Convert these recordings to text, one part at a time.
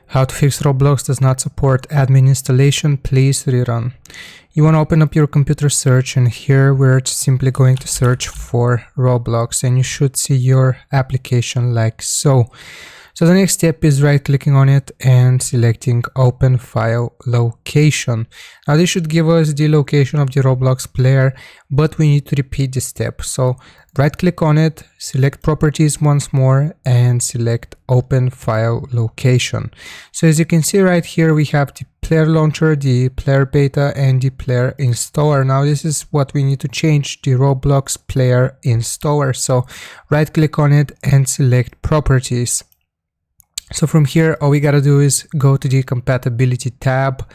How to fix Roblox does not support admin installation, please rerun. You want to open up your computer search, and here we're simply going to search for Roblox, and you should see your application like so. So the next step is right clicking on it and selecting open file location. Now this should give us the location of the Roblox player, but we need to repeat this step. So right click on it, select properties once more and select open file location. So as you can see right here, we have the player launcher, the player beta and the player installer. Now this is what we need to change, the Roblox player installer. So right click on it and select properties. So from here, all we gotta do is go to the compatibility tab,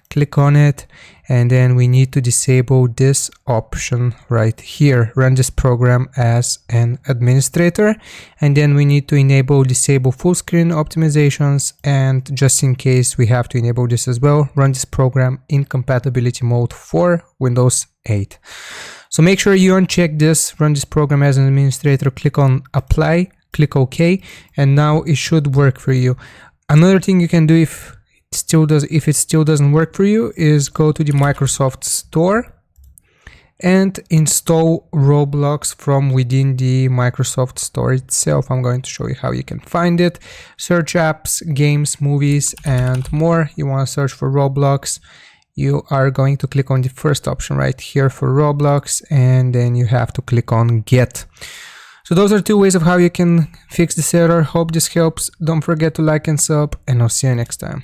click on it, and then we need to disable this option right here, run this program as an administrator. And then we need to disable full screen optimizations, and just in case we have to enable this as well, run this program in compatibility mode for Windows 8. So make sure you uncheck this, run this program as an administrator, click on apply, click OK, and now it should work for you. Another thing you can do if it still doesn't work for you is go to the Microsoft Store and install Roblox from within the Microsoft Store itself. I'm going to show you how you can find it. Search apps, games, movies, and more. You want to search for Roblox. You are going to click on the first option right here for Roblox, and then you have to click on Get. So those are two ways of how you can fix this error. Hope this helps. Don't forget to like and sub, and I'll see you next time.